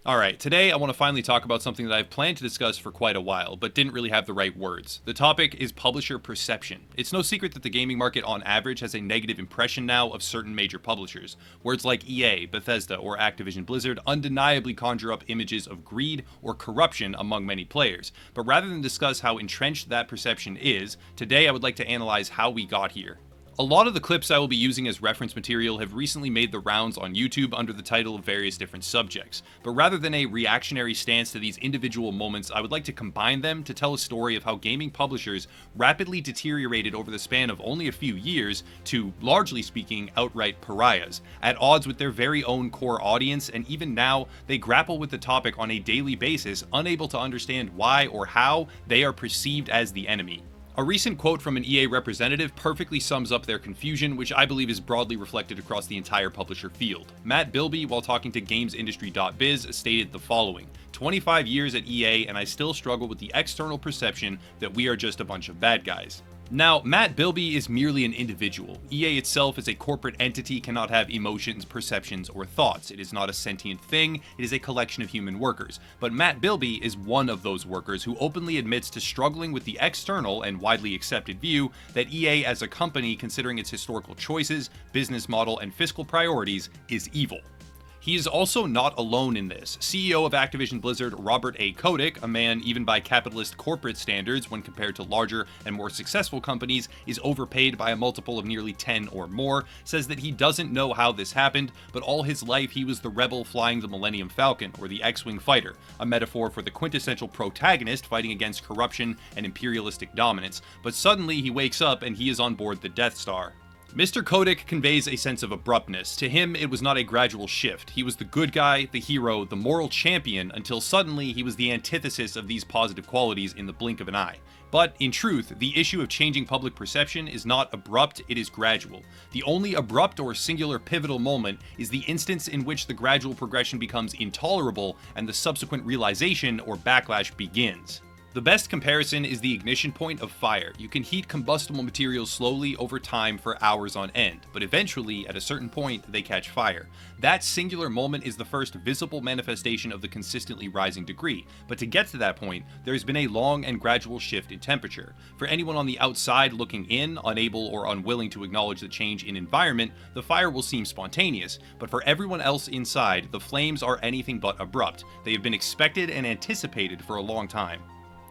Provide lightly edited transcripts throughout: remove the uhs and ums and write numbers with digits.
Alright, today I want to finally talk about something that I've planned to discuss for quite a while, but didn't really have the right words. The topic is publisher perception. It's no secret that the gaming market on average has a negative impression now of certain major publishers. Words like EA, Bethesda, or Activision Blizzard undeniably conjure up images of greed or corruption among many players. But rather than discuss how entrenched that perception is, today I would like to analyze how we got here. A lot of the clips I will be using as reference material have recently made the rounds on YouTube under the title of various different subjects, but rather than a reactionary stance to these individual moments, I would like to combine them to tell a story of how gaming publishers rapidly deteriorated over the span of only a few years to, largely speaking, outright pariahs, at odds with their very own core audience, and even now, they grapple with the topic on a daily basis, unable to understand why or how they are perceived as the enemy. A recent quote from an EA representative perfectly sums up their confusion, which I believe is broadly reflected across the entire publisher field. Matt Bilby, while talking to GamesIndustry.biz, stated the following: 25 years at EA and I still struggle with the external perception that we are just a bunch of bad guys. Now, Matt Bilby is merely an individual. EA itself as a corporate entity cannot have emotions, perceptions, or thoughts. It is not a sentient thing, it is a collection of human workers. But Matt Bilby is one of those workers who openly admits to struggling with the external and widely accepted view that EA as a company, considering its historical choices, business model, and fiscal priorities, is evil. He is also not alone in this. CEO of Activision Blizzard, Robert A. Kotick, a man even by capitalist corporate standards when compared to larger and more successful companies is overpaid by a multiple of nearly 10 or more, says that he doesn't know how this happened, but all his life he was the rebel flying the Millennium Falcon, or the X-Wing fighter, a metaphor for the quintessential protagonist fighting against corruption and imperialistic dominance, but suddenly he wakes up and he is on board the Death Star. Mr. Kotick conveys a sense of abruptness. To him, it was not a gradual shift. He was the good guy, the hero, the moral champion, until suddenly he was the antithesis of these positive qualities in the blink of an eye. But, in truth, the issue of changing public perception is not abrupt, it is gradual. The only abrupt or singular pivotal moment is the instance in which the gradual progression becomes intolerable and the subsequent realization or backlash begins. The best comparison is the ignition point of fire. You can heat combustible materials slowly over time for hours on end, but eventually, at a certain point, they catch fire. That singular moment is the first visible manifestation of the consistently rising degree, but to get to that point, there has been a long and gradual shift in temperature. For anyone on the outside looking in, unable or unwilling to acknowledge the change in environment, the fire will seem spontaneous, but for everyone else inside, the flames are anything but abrupt. They have been expected and anticipated for a long time.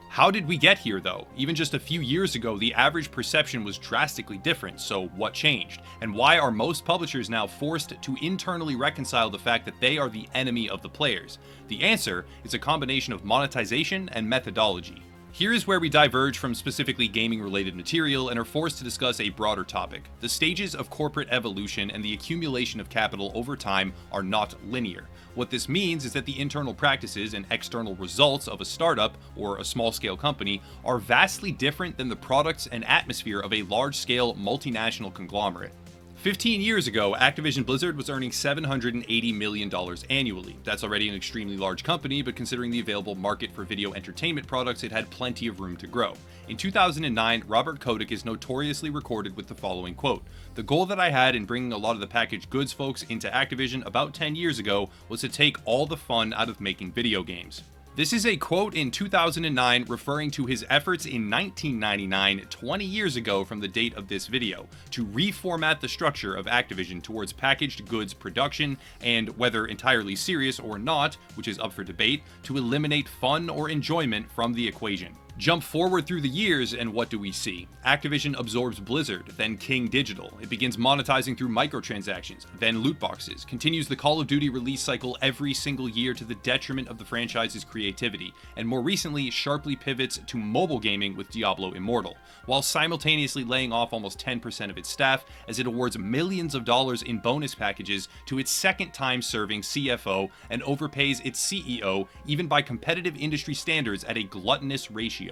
How did we get here though? Even just a few years ago, the average perception was drastically different, so what changed? And why are most publishers now forced to internally reconcile the fact that they are the enemy of the players? The answer is a combination of monetization and methodology. Here is where we diverge from specifically gaming-related material and are forced to discuss a broader topic. The stages of corporate evolution and the accumulation of capital over time are not linear. What this means is that the internal practices and external results of a startup or a small-scale company are vastly different than the products and atmosphere of a large-scale multinational conglomerate. 15 years ago, Activision Blizzard was earning $780 million annually. That's already an extremely large company, but considering the available market for video entertainment products, it had plenty of room to grow. In 2009, Robert Kotick is notoriously recorded with the following quote: "The goal that I had in bringing a lot of the packaged goods folks into Activision about 10 years ago was to take all the fun out of making video games." This is a quote in 2009 referring to his efforts in 1999, 20 years ago from the date of this video, to reformat the structure of Activision towards packaged goods production and, whether entirely serious or not, which is up for debate, to eliminate fun or enjoyment from the equation. Jump forward through the years, and what do we see? Activision absorbs Blizzard, then King Digital. It begins monetizing through microtransactions, then loot boxes, continues the Call of Duty release cycle every single year to the detriment of the franchise's creativity, and more recently sharply pivots to mobile gaming with Diablo Immortal, while simultaneously laying off almost 10% of its staff as it awards millions of dollars in bonus packages to its second time serving CFO and overpays its CEO even by competitive industry standards at a gluttonous ratio.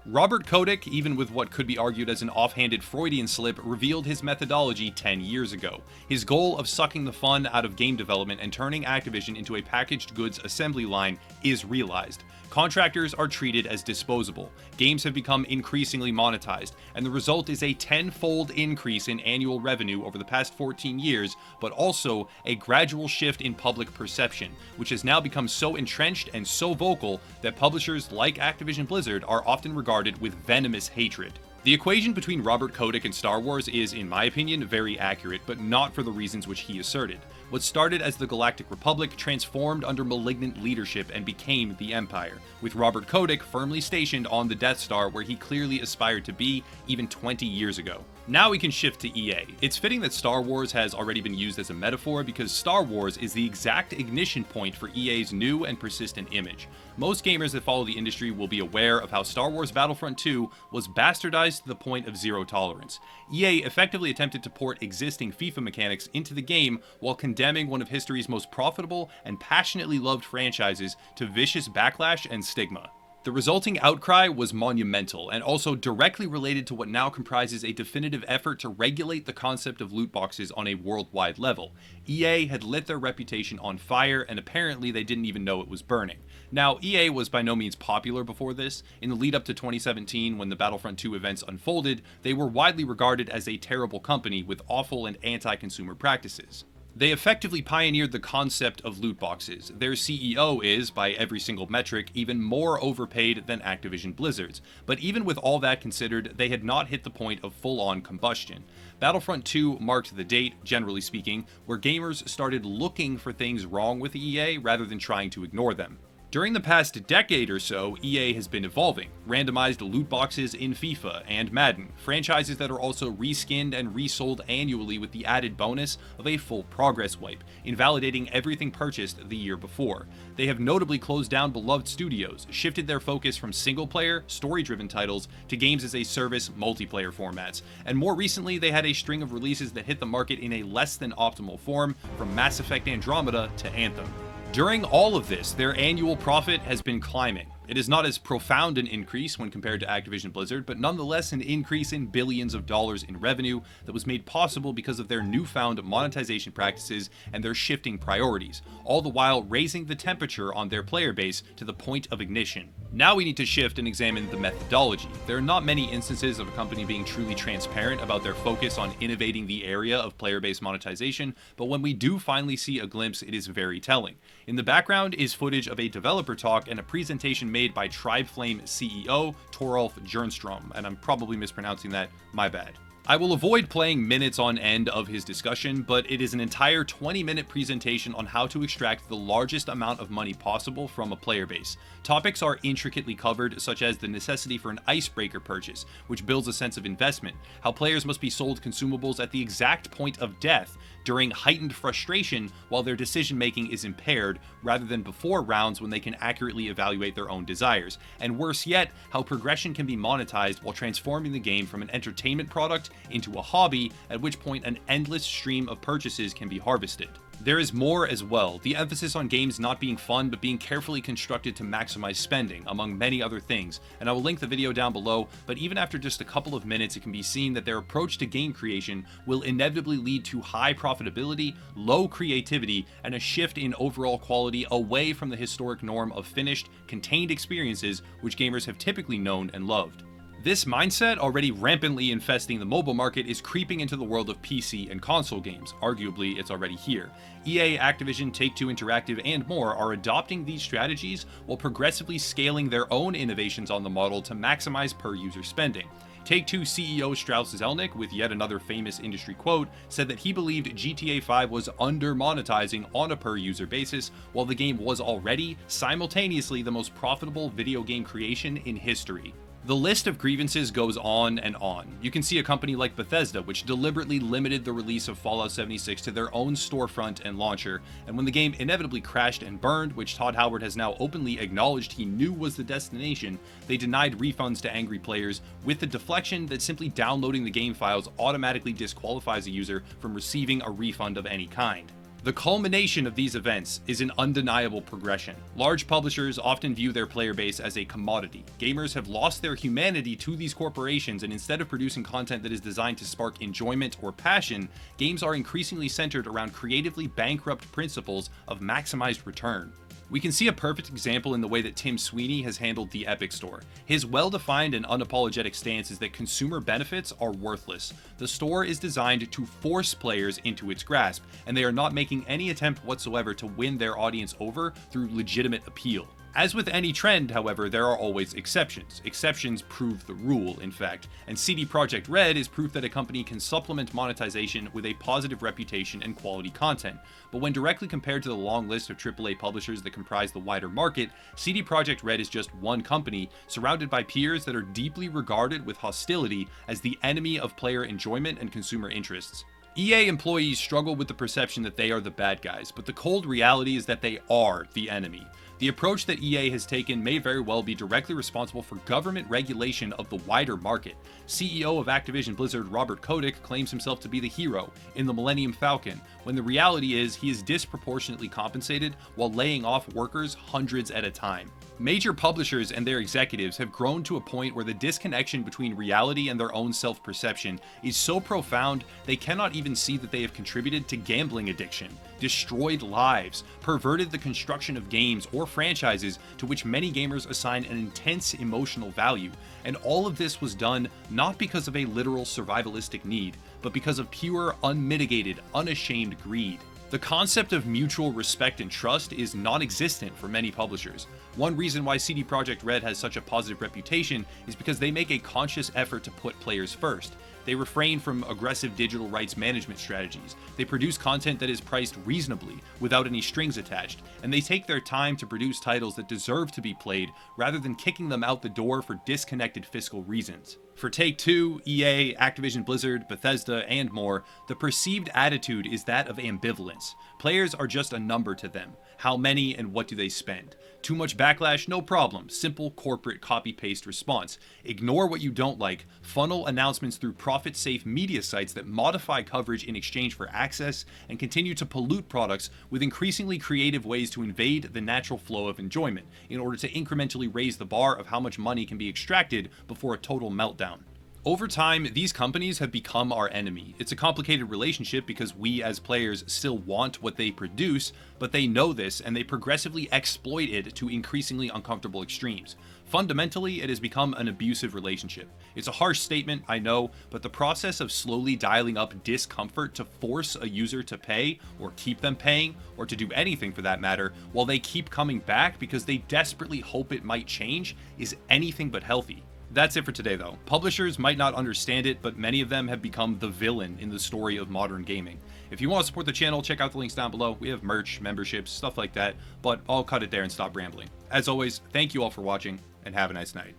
Robert Kotick, even with what could be argued as an offhanded Freudian slip, revealed his methodology 10 years ago. His goal of sucking the fun out of game development and turning Activision into a packaged goods assembly line is realized. Contractors are treated as disposable. Games have become increasingly monetized, and the result is a tenfold increase in annual revenue over the past 14 years, but also a gradual shift in public perception, which has now become so entrenched and so vocal that publishers like Activision Blizzard are often regarded with venomous hatred. The equation between Robert Kotick and Star Wars is, in my opinion, very accurate, but not for the reasons which he asserted. What started as the Galactic Republic transformed under malignant leadership and became the Empire, with Robert Kotick firmly stationed on the Death Star where he clearly aspired to be even 20 years ago. Now we can shift to EA. It's fitting that Star Wars has already been used as a metaphor because Star Wars is the exact ignition point for EA's new and persistent image. Most gamers that follow the industry will be aware of how Star Wars Battlefront 2 was bastardized to the point of zero tolerance. EA effectively attempted to port existing FIFA mechanics into the game while condemning one of history's most profitable and passionately loved franchises to vicious backlash and stigma. The resulting outcry was monumental and also directly related to what now comprises a definitive effort to regulate the concept of loot boxes on a worldwide level. EA had lit their reputation on fire, and apparently they didn't even know it was burning. Now, EA was by no means popular before this. In the lead up to 2017, when the Battlefront 2 events unfolded, they were widely regarded as a terrible company with awful and anti-consumer practices. They effectively pioneered the concept of loot boxes. Their CEO is, by every single metric, even more overpaid than Activision Blizzard's. But even with all that considered, they had not hit the point of full-on combustion. Battlefront 2 marked the date, generally speaking, where gamers started looking for things wrong with EA rather than trying to ignore them. During the past decade or so, EA has been evolving. Randomized loot boxes in FIFA and Madden, franchises that are also reskinned and resold annually with the added bonus of a full progress wipe, invalidating everything purchased the year before. They have notably closed down beloved studios, shifted their focus from single-player, story-driven titles to games-as-a-service multiplayer formats, and more recently they had a string of releases that hit the market in a less than optimal form, from Mass Effect Andromeda to Anthem. During all of this, their annual profit has been climbing. It is not as profound an increase when compared to Activision Blizzard, but nonetheless an increase in billions of dollars in revenue that was made possible because of their newfound monetization practices and their shifting priorities, all the while raising the temperature on their player base to the point of ignition. Now we need to shift and examine the methodology. There are not many instances of a company being truly transparent about their focus on innovating the area of player-based monetization, but when we do finally see a glimpse, it is very telling. In the background is footage of a developer talk and a presentation made by Tribeflame CEO Torolf Jernstrom, and I'm probably mispronouncing that, my bad. I will avoid playing minutes on end of his discussion, but it is an entire 20-minute presentation on how to extract the largest amount of money possible from a player base. Topics are intricately covered, such as the necessity for an icebreaker purchase, which builds a sense of investment, how players must be sold consumables at the exact point of death during heightened frustration while their decision-making is impaired, rather than before rounds when they can accurately evaluate their own desires, and worse yet, how progression can be monetized while transforming the game from an entertainment product into a hobby, at which point an endless stream of purchases can be harvested. There is more as well, the emphasis on games not being fun but being carefully constructed to maximize spending, among many other things, and I will link the video down below, but even after just a couple of minutes it can be seen that their approach to game creation will inevitably lead to high profitability, low creativity, and a shift in overall quality away from the historic norm of finished, contained experiences which gamers have typically known and loved. This mindset, already rampantly infesting the mobile market, is creeping into the world of PC and console games. Arguably, it's already here. EA, Activision, Take-Two Interactive, and more are adopting these strategies while progressively scaling their own innovations on the model to maximize per-user spending. Take-Two CEO Strauss Zelnick, with yet another famous industry quote, said that he believed GTA 5 was under-monetizing on a per-user basis, while the game was already, simultaneously, the most profitable video game creation in history. The list of grievances goes on and on. You can see a company like Bethesda, which deliberately limited the release of Fallout 76 to their own storefront and launcher, and when the game inevitably crashed and burned, which Todd Howard has now openly acknowledged he knew was the destination, they denied refunds to angry players with the deflection that simply downloading the game files automatically disqualifies a user from receiving a refund of any kind. The culmination of these events is an undeniable progression. Large publishers often view their player base as a commodity. Gamers have lost their humanity to these corporations, and instead of producing content that is designed to spark enjoyment or passion, games are increasingly centered around creatively bankrupt principles of maximized return. We can see a perfect example in the way that Tim Sweeney has handled the Epic Store. His well-defined and unapologetic stance is that consumer benefits are worthless. The store is designed to force players into its grasp, and they are not making any attempt whatsoever to win their audience over through legitimate appeal. As with any trend, however, there are always exceptions. Exceptions prove the rule, in fact, and CD Projekt Red is proof that a company can supplement monetization with a positive reputation and quality content. But when directly compared to the long list of AAA publishers that comprise the wider market, CD Projekt Red is just one company, surrounded by peers that are deeply regarded with hostility as the enemy of player enjoyment and consumer interests. EA employees struggle with the perception that they are the bad guys, but the cold reality is that they are the enemy. The approach that EA has taken may very well be directly responsible for government regulation of the wider market. CEO of Activision Blizzard Robert Kotick claims himself to be the hero in the Millennium Falcon, when the reality is he is disproportionately compensated while laying off workers hundreds at a time. Major publishers and their executives have grown to a point where the disconnection between reality and their own self-perception is so profound they cannot even see that they have contributed to gambling addiction, destroyed lives, perverted the construction of games or franchises to which many gamers assign an intense emotional value, and all of this was done not because of a literal survivalistic need, but because of pure, unmitigated, unashamed greed. The concept of mutual respect and trust is non-existent for many publishers. One reason why CD Projekt Red has such a positive reputation is because they make a conscious effort to put players first. They refrain from aggressive digital rights management strategies. They produce content that is priced reasonably, without any strings attached, and they take their time to produce titles that deserve to be played, rather than kicking them out the door for disconnected fiscal reasons. For Take-Two, EA, Activision Blizzard, Bethesda, and more, the perceived attitude is that of ambivalence. Players are just a number to them. How many and what do they spend? Too much backlash? No problem. Simple corporate copy-paste response. Ignore what you don't like. Funnel announcements through profit-safe media sites that modify coverage in exchange for access and continue to pollute products with increasingly creative ways to invade the natural flow of enjoyment in order to incrementally raise the bar of how much money can be extracted before a total meltdown. Over time, these companies have become our enemy. It's a complicated relationship because we as players still want what they produce, but they know this and they progressively exploit it to increasingly uncomfortable extremes. Fundamentally, it has become an abusive relationship. It's a harsh statement, I know, but the process of slowly dialing up discomfort to force a user to pay, or keep them paying, or to do anything for that matter, while they keep coming back because they desperately hope it might change, is anything but healthy. That's it for today though. Publishers might not understand it, but many of them have become the villain in the story of modern gaming. If you want to support the channel, check out the links down below. We have merch, memberships, stuff like that, but I'll cut it there and stop rambling. As always, thank you all for watching, and have a nice night.